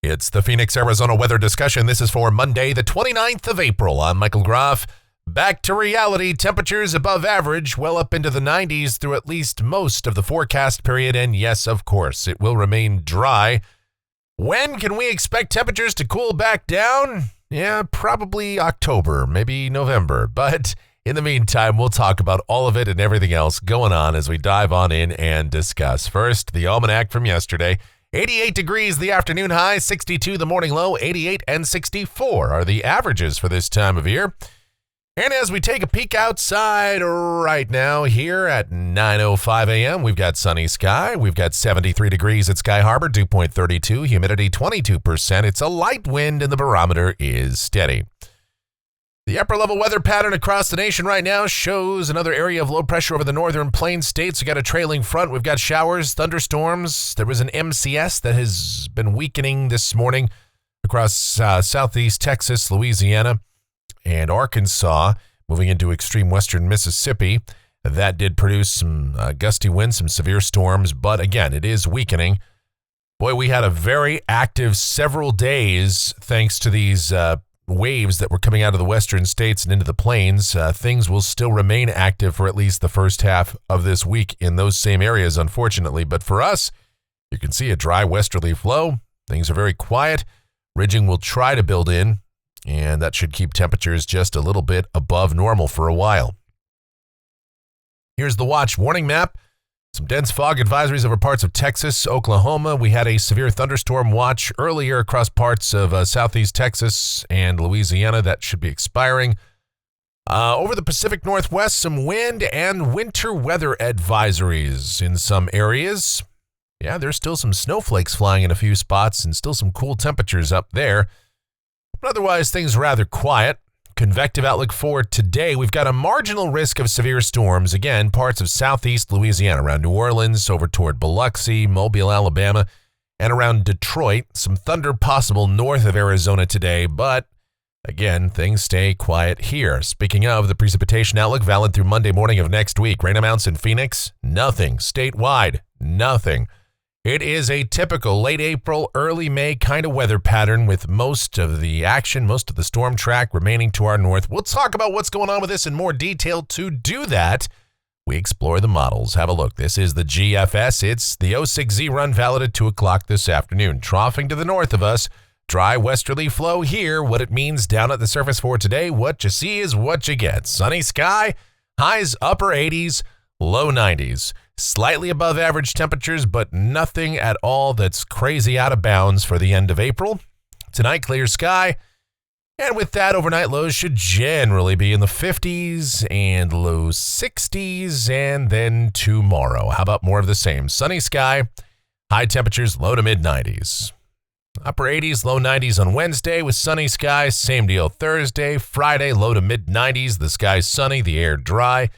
It's the Phoenix, Arizona weather discussion. This is for Monday, the 29th of April. I'm Michael Groff. Back to reality. Temperatures above average, well up into the 90s through at least most of the forecast period. And yes, of course, it will remain dry. When can we expect temperatures to cool back down? Yeah, probably October, maybe November. But in the meantime, we'll talk about all of it and everything else going on as we dive on in and discuss. First, the almanac from yesterday. 88 degrees the afternoon high, 62 the morning low, 88 and 64 are the averages for this time of year. And as we take a peek outside right now here at 9:05 a.m., we've got sunny sky. We've got 73 degrees at Sky Harbor, dew point 32, humidity 22%. It's a light wind and the barometer is steady. The upper-level weather pattern across the nation right now shows another area of low pressure over the northern plain states. We've got a trailing front. We've got showers, thunderstorms. There was an MCS that has been weakening this morning across southeast Texas, Louisiana, and Arkansas, moving into extreme western Mississippi. That did produce some gusty winds, some severe storms, but again, it is weakening. Boy, we had a very active several days thanks to these waves that were coming out of the western states and into the plains. Things will still remain active for at least the first half of this week in those same areas, unfortunately. But for us, you can see a dry westerly flow. Things are very quiet. Ridging will try to build in, and that should keep temperatures just a little bit above normal for a while. Here's the watch warning map. Some dense fog advisories over parts of Texas, Oklahoma. We had a severe thunderstorm watch earlier across parts of southeast Texas and Louisiana. That should be expiring. Over the Pacific Northwest, some wind and winter weather advisories in some areas. Yeah, there's still some snowflakes flying in a few spots and still some cool temperatures up there. But otherwise, things are rather quiet. Convective outlook for today. We've got a marginal risk of severe storms. Again, parts of southeast Louisiana, around New Orleans, over toward Biloxi, Mobile, Alabama, and around Detroit. Some thunder possible north of Arizona today, but again, things stay quiet here. Speaking of, the precipitation outlook valid through Monday morning of next week. Rain amounts in Phoenix, nothing. Statewide, nothing. It is a typical late April, early May kind of weather pattern with most of the action, most of the storm track remaining to our north. We'll talk about what's going on with this in more detail. To do that, we explore the models. Have a look. This is the GFS. It's the 06Z run valid at 2 o'clock this afternoon. Troughing to the north of us. Dry westerly flow here. What it means down at the surface for today, what you see is what you get. Sunny sky, highs upper 80s, low 90s. Slightly above average temperatures, but nothing at all that's crazy out of bounds for the end of April. Tonight, clear sky. And with that, overnight lows should generally be in the 50s and low 60s. And then tomorrow, how about more of the same? Sunny sky, high temperatures, low to mid 90s. Upper 80s, low 90s on Wednesday with sunny skies. Same deal Thursday. Friday, low to mid 90s. The sky's sunny, the air dry.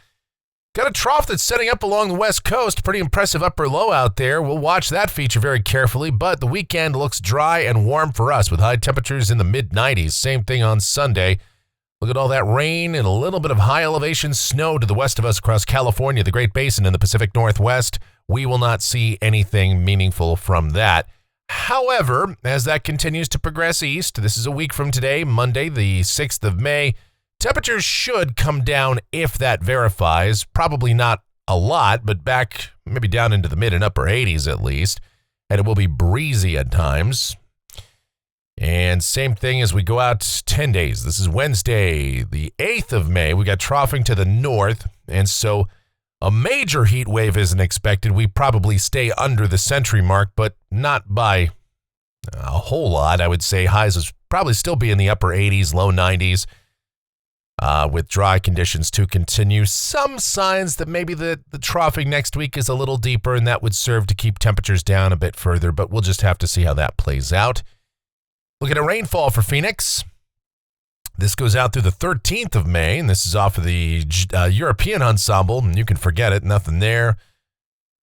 Got a trough that's setting up along the west coast. Pretty impressive upper low out there. We'll watch that feature very carefully, but the weekend looks dry and warm for us with high temperatures in the mid-90s. Same thing on Sunday. Look at all that rain and a little bit of high elevation snow to the west of us across California, the Great Basin, and the Pacific Northwest. We will not see anything meaningful from that. However, as that continues to progress east, this is a week from today, Monday, the 6th of May, temperatures should come down if that verifies. Probably not a lot, but back maybe down into the mid and upper 80s at least. And it will be breezy at times. And same thing as we go out 10 days. This is Wednesday, the 8th of May. We got troughing to the north. And so a major heat wave isn't expected. We probably stay under the century mark, but not by a whole lot. I would say highs will probably still be in the upper 80s, low 90s. With dry conditions to continue. Some signs that maybe the troughing next week is a little deeper, and that would serve to keep temperatures down a bit further, but we'll just have to see how that plays out. Look at a rainfall for Phoenix. This goes out through the 13th of May, and this is off of the European ensemble, and you can forget it, nothing there.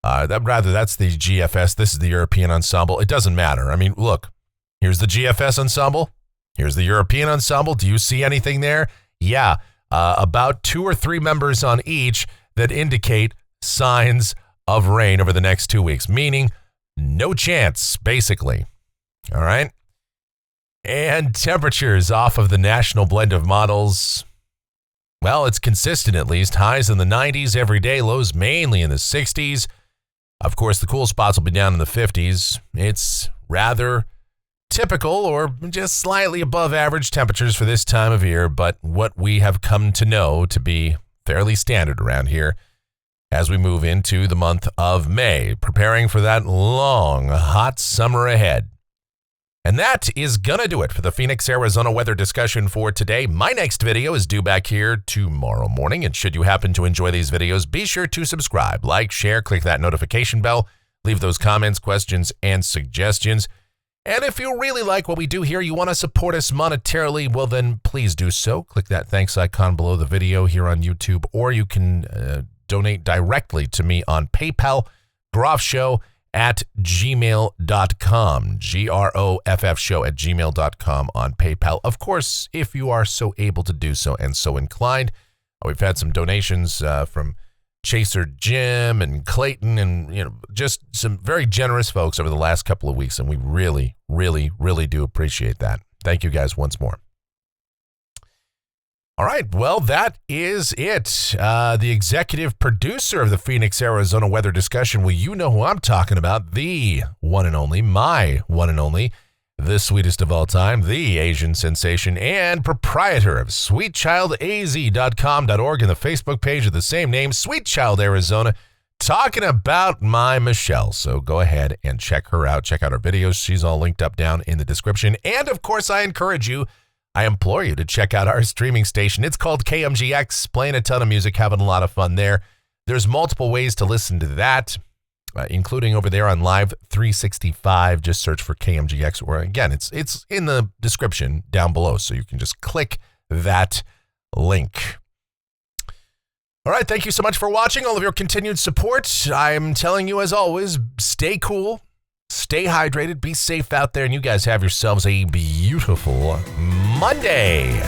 That's the GFS. This is the European ensemble. It doesn't matter. I mean, look, here's the GFS ensemble. Here's the European ensemble. Do you see anything there? Yeah, about 2 or 3 members on each that indicate signs of rain over the next 2 weeks, meaning no chance, basically. All right. And temperatures off of the national blend of models, well, it's consistent at least. Highs in the 90s every day, lows mainly in the 60s. Of course, the cool spots will be down in the 50s. It's rather typical or just slightly above average temperatures for this time of year, but what we have come to know to be fairly standard around here as we move into the month of May, preparing for that long, hot summer ahead. And that is going to do it for the Phoenix, Arizona weather discussion for today. My next video is due back here tomorrow morning, and should you happen to enjoy these videos, be sure to subscribe, like, share, click that notification bell, leave those comments, questions, and suggestions. And if you really like what we do here, you want to support us monetarily, well then please do so. Click that thanks icon below the video here on YouTube, or you can donate directly to me on PayPal, groffshow@gmail.com, GROFF show@gmail.com on PayPal. Of course, if you are so able to do so and so inclined. We've had some donations from Chaser Jim and Clayton and, just some very generous folks over the last couple of weeks, and we really, really, really do appreciate that. Thank you guys once more. All right, well, that is it. The executive producer of the Phoenix, Arizona weather discussion, well, you know who I'm talking about, the one and only, my one and only, the sweetest of all time, the Asian sensation and proprietor of sweetchildaz.com.org and the Facebook page of the same name, Sweet Child Arizona, talking about my Michelle. So go ahead and check her out. Check out her videos. She's all linked up down in the description. And of course, I implore you to check out our streaming station. It's called KMGX, playing a ton of music, having a lot of fun there. There's multiple ways to listen to that, including over there on Live 365. Just search for KMGX, or again, it's in the description down below, so you can just click that link. All right, thank you so much for watching, all of your continued support. I'm telling you, as always, stay cool, stay hydrated, be safe out there, and you guys have yourselves a beautiful Monday.